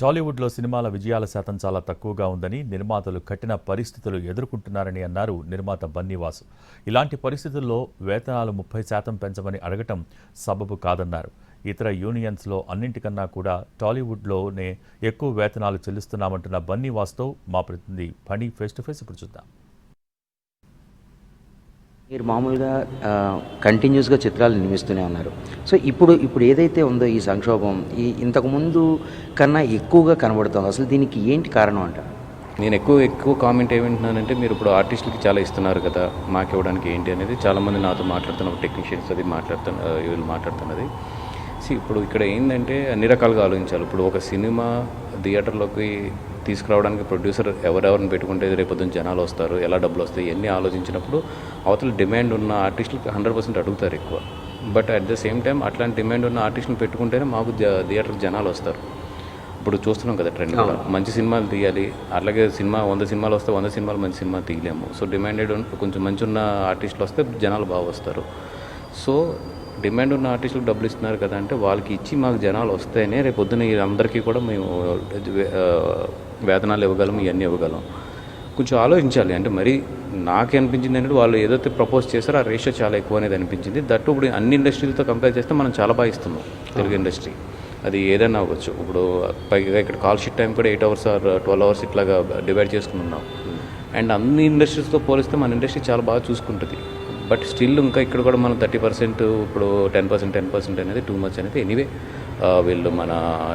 టాలీవుడ్లో సినిమాల విజయాల శాతం చాలా తక్కువగా ఉందని, నిర్మాతలు కఠిన పరిస్థితులు ఎదుర్కొంటున్నారని అన్నారు నిర్మాత బన్నీవాసు. ఇలాంటి పరిస్థితుల్లో వేతనాలు 30% పెంచమని అడగటం సబబు కాదన్నారు. ఇతర యూనియన్స్లో అన్నింటికన్నా కూడా టాలీవుడ్లోనే ఎక్కువ వేతనాలు చెల్లిస్తున్నామంటున్న బన్నీవాసుతో మా ప్రతినిధి ఫణి ఫేస్ టు ఫేస్ ఇప్పుడు చూద్దాం. మీరు మామూలుగా కంటిన్యూస్గా చిత్రాలు నిర్మిస్తూనే ఉన్నారు. సో ఇప్పుడు ఏదైతే ఉందో ఈ సంక్షోభం ఇంతకుముందు కన్నా ఎక్కువగా కనబడుతుంది. అసలు దీనికి ఏంటి కారణం అంట? నేను ఎక్కువ కామెంట్ ఏమంటున్నానంటే, మీరు ఇప్పుడు ఆర్టిస్టులకి చాలా ఇస్తున్నారు కదా, మాకు ఇవ్వడానికి ఏంటి అనేది చాలామంది నాతో మాట్లాడుతున్నారు, టెక్నీషియన్స్ అది వీళ్ళు మాట్లాడుతున్నది. ఇప్పుడు ఇక్కడ ఏంటంటే అన్ని రకాలుగా ఆలోచించాలి. ఇప్పుడు ఒక సినిమా థియేటర్లోకి తీసుకురావడానికి ప్రొడ్యూసర్ ఎవరెవరిని పెట్టుకుంటే రేపొద్దున జనాలు వస్తారు, ఎలా డబ్బులు వస్తాయి, ఇవన్నీ ఆలోచించినప్పుడు అవతల డిమాండ్ ఉన్న ఆర్టిస్టులకి 100% అడుగుతారు ఎక్కువ. But at the same time అట్లాంటి డిమాండ్ ఉన్న ఆర్టిస్టులు పెట్టుకుంటేనే మాకు థియేటర్కి జనాలు వస్తారు. ఇప్పుడు చూస్తున్నాం కదా ట్రెండ్ కూడా, మంచి సినిమాలు తీయాలి. అలాగే 100 సినిమాలు వస్తే 100 సినిమాలు మంచి సినిమా తీయలేము. సో డిమాండెడ్ కొంచెం మంచి ఉన్న ఆర్టిస్టులు వస్తే జనాలు బాగా వస్తారు. సో డిమాండ్ ఉన్న ఆర్టిస్టులకు డబ్బులు ఇస్తున్నారు కదా అంటే, వాళ్ళకి ఇచ్చి మాకు జనాలు వస్తేనే రేపు పొద్దున్న అందరికీ కూడా మేము వేతనాలు ఇవ్వగలం, ఇవన్నీ ఇవ్వగలం. కొంచెం ఆలోచించాలి. అంటే మరి నాకు అనిపించింది అంటే, వాళ్ళు ఏదైతే ప్రపోజ్ చేశారో ఆ రేషియో చాలా ఎక్కువ అనేది అనిపించింది. దట్టు ఇప్పుడు అన్ని ఇండస్ట్రీలతో కంపేర్ చేస్తే మనం చాలా బాగా ఇస్తున్నాం తెలుగు ఇండస్ట్రీ. అది ఏదైనా అవ్వచ్చు. ఇప్పుడు పైగా ఇక్కడ కాల్ షీట్ టైం కూడా 8 hours or 12 hours ఇట్లాగా డివైడ్ చేసుకుని ఉన్నాం. అండ్ అన్ని ఇండస్ట్రీస్తో పోలిస్తే మన ఇండస్ట్రీ చాలా బాగా చూసుకుంటుంది. బట్ స్టిల్ ఇంకా ఇక్కడ కూడా మనం 30%, ఇప్పుడు 10% అనేది టూ మచ్ అనేది. ఎనీవే వీళ్ళు మన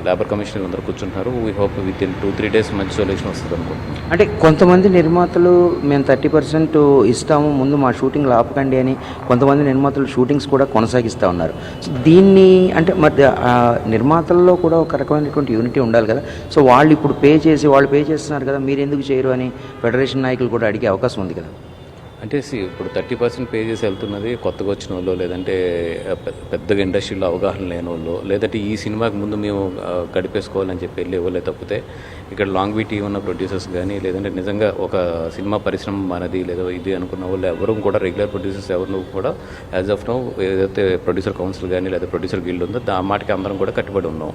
లేబర్ కమిషనర్ అందరూ కూర్చుంటున్నారు. We hope within 2-3 days మంచి సొల్యూషన్ వస్తుంది అనుకుంటున్నాం. అంటే కొంతమంది నిర్మాతలు మేము 30% ఇస్తాము, ముందు మా షూటింగ్లు ఆపకండి అని కొంతమంది నిర్మాతలు షూటింగ్స్ కూడా కొనసాగిస్తూ ఉన్నారు. సో దీన్ని అంటే మరి నిర్మాతల్లో కూడా ఒక రకమైనటువంటి యూనిటీ ఉండాలి కదా. సో వాళ్ళు ఇప్పుడు వాళ్ళు పే చేస్తున్నారు కదా, మీరు ఎందుకు చేయరు అని ఫెడరేషన్ నాయకులు కూడా అడిగే అవకాశం ఉంది కదా. అంటే ఇప్పుడు 30% పే చేసి వెళ్తున్నది కొత్తగా వచ్చిన వాళ్ళు, లేదంటే పెద్దగా ఇండస్ట్రీలో అవగాహన లేని వాళ్ళు, లేదంటే ఈ సినిమాకి ముందు మేము గడిపేసుకోవాలని చెప్పి వెళ్ళే వాళ్ళే తప్పితే ఇక్కడ లాంగ్ వీటీ ఉన్న ప్రొడ్యూసర్స్ కానీ, లేదంటే నిజంగా ఒక సినిమా పరిశ్రమ మనది లేదా ఇది అనుకున్న వాళ్ళు ఎవరు కూడా, రెగ్యులర్ ప్రొడ్యూసర్స్ ఎవరు కూడా యాజ్ ఆఫ్ నౌ ఏదైతే ప్రొడ్యూసర్ కౌన్సిల్ కానీ లేదా ప్రొడ్యూసర్ గిల్డ్ ఉందో ఆ మాటకి అందరం కూడా కట్టుబడి ఉన్నాం.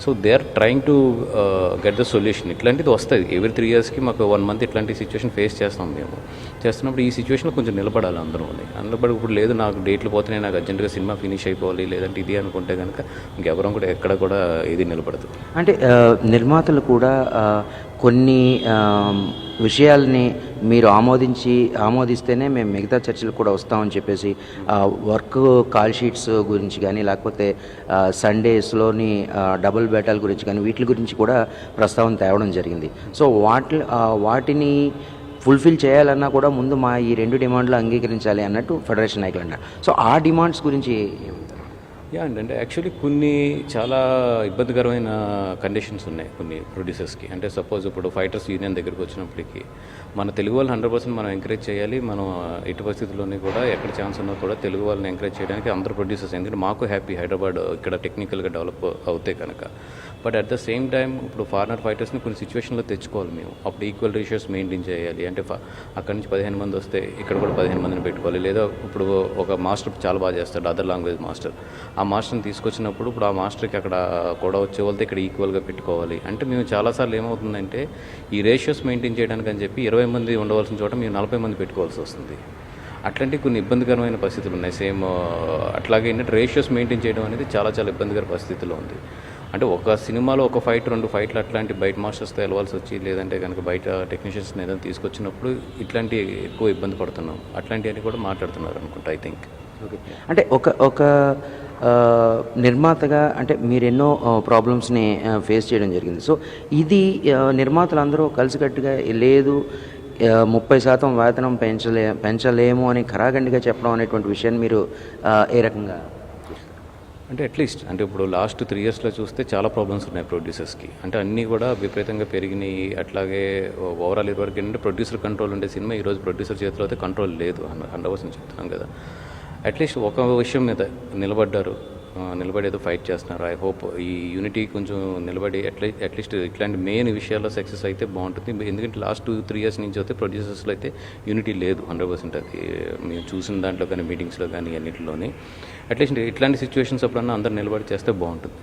So they are trying to get the solution. ఇట్లాంటిది వస్తుంది ఎవ్రీ 3 yearsకి. మాకు 1 month ఇట్లాంటి సిచ్యువేషన్ ఫేస్ చేస్తాం. మేము చేస్తున్నప్పుడు ఈ సిచ్యువేషన్లో కొంచెం నిలబడాలి అందరూ. నిలబడి ఇప్పుడు లేదు నాకు డేట్లు పోతున్నాయి, నాకు అర్జెంట్గా సినిమా ఫినిష్ అయిపోవాలి, లేదంటే ఇది అనుకుంటే కనుక ఇంకెవరం కూడా ఎక్కడ కూడా ఇది నిలబడదు. అంటే నిర్మాతలు కూడా కొన్ని విషయాల్ని మీరు ఆమోదిస్తేనే మేము మిగతా చర్చలు కూడా వస్తామని చెప్పేసి వర్క్ కాల్ షీట్స్ గురించి కానీ, లేకపోతే సండేస్లోని డబుల్ బేటాల గురించి కానీ, వీటి గురించి కూడా ప్రస్తావన తేవడం జరిగింది. సో వాటిని ఫుల్ఫిల్ చేయాలన్నా కూడా ముందు మా ఈ 2 డిమాండ్లు అంగీకరించాలి అన్నట్టు ఫెడరేషన్ నాయకులు అన్నారు. సో ఆ డిమాండ్స్ గురించి అంటే యాక్చువల్లీ కొన్ని చాలా ఇబ్బందికరమైన కండిషన్స్ ఉన్నాయి కొన్ని ప్రొడ్యూసర్స్కి. అంటే సపోజ్ ఇప్పుడు ఫైటర్స్ యూనియన్ దగ్గరికి వచ్చినప్పటికీ మన తెలుగు వాళ్ళని 100% మనం ఎంకరేజ్ చేయాలి. మనం ఎటు పరిస్థితుల్లోని కూడా ఎక్కడ ఛాన్స్ ఉన్నా కూడా తెలుగు వాళ్ళని ఎంకరేజ్ చేయడానికి అందరూ ప్రొడ్యూసర్స్, ఎందుకంటే మాకు హ్యాపీ హైదరాబాద్ ఇక్కడ టెక్నికల్గా డెవలప్ అవుతాయి కనుక. But at the same time ఇప్పుడు ఫారినర్ ఫైటర్స్ని కొన్ని సిచ్యువేషన్లో తెచ్చుకోవాలి మేము. అప్పుడు ఈక్వల్ రేషియోస్ మెయింటైన్ చేయాలి. అంటే అక్కడి నుంచి 15 మంది వస్తే ఇక్కడ కూడా 15 మందిని పెట్టుకోవాలి. లేదా ఇప్పుడు ఒక మాస్టర్ చాలా బాగా చేస్తాడు, అదర్ లాంగ్వేజ్ మాస్టర్, ఆ మాస్టర్ని తీసుకొచ్చినప్పుడు ఇప్పుడు ఆ మాస్టర్కి అక్కడ కూడా వచ్చే వాళ్ళతో ఇక్కడ ఈక్వల్గా పెట్టుకోవాలి. అంటే మేము చాలాసార్లు ఏమవుతుందంటే ఈ రేషియోస్ మెయింటైన్ చేయడానికి అని చెప్పి 20 మంది ఉండవలసిన చోట మేము 40 మంది పెట్టుకోవాల్సి వస్తుంది. అట్లాంటి కొన్ని ఇబ్బందికరమైన పరిస్థితులు ఉన్నాయి. సేమ్ అట్లాగే ఏంటంటే రేషియోస్ మెయింటైన్ చేయడం అనేది చాలా చాలా ఇబ్బందికర పరిస్థితిలో ఉంది. అంటే ఒక సినిమాలో ఒక ఫైట్ 2 ఫైట్లు అట్లాంటి బయట మాస్టర్స్తో వెళ్ళవలసి వచ్చి, లేదంటే కనుక బయట టెక్నీషియన్స్ని ఏదైనా తీసుకొచ్చినప్పుడు ఇట్లాంటి ఎక్కువ ఇబ్బంది పడుతున్నాం. అట్లాంటివన్నీ కూడా మాట్లాడుతున్నారు అనుకుంటా, ఐ థింక్. ఓకే. అంటే ఒక నిర్మాతగా అంటే మీరు ఎన్నో ప్రాబ్లమ్స్ని ఫేస్ చేయడం జరిగింది. సో ఇది నిర్మాతలందరూ కలిసికట్టుగా లేదు 30% వేతనం పెంచలేము అని ఖరాఖండిగా చెప్పడం అనేటువంటి విషయాన్ని మీరు ఏ రకంగా అంటే అట్లీస్ట్ అంటే ఇప్పుడు లాస్ట్ 3 yearsలో చూస్తే చాలా ప్రాబ్లమ్స్ ఉన్నాయి ప్రొడ్యూసర్స్కి. అంటే అన్నీ కూడా విపరీతంగా పెరిగినాయి. అట్లాగే ఓవరాల్ ఇదివరకు ఏంటంటే ప్రొడ్యూసర్ కంట్రోల్ ఉండే సినిమా ఈరోజు ప్రొడ్యూసర్ చేతిలో అయితే కంట్రోల్ లేదు. 100% చెప్తున్నాం కదా. అట్లీస్ట్ ఒక విషయం మీద నిలబడి ఏదో ఫైట్ చేస్తున్నారు. ఐ హోప్ ఈ యూనిటీ కొంచెం నిలబడి అట్లీస్ట్ ఇట్లాంటి మెయిన్ విషయాల్లో సక్సెస్ అయితే బాగుంటుంది. ఎందుకంటే లాస్ట్ 2-3 years నుంచి అయితే ప్రొడ్యూసర్స్లో అయితే యూనిటీ లేదు 100%. అది మేము చూసిన దాంట్లో కానీ, మీటింగ్స్లో కానీ, అన్నింటిలోని అట్లీస్ట్ ఇట్లాంటి సిచ్యువేషన్స్ అప్పుడన్నా అందరూ నిలబడి చేస్తే బాగుంటుంది.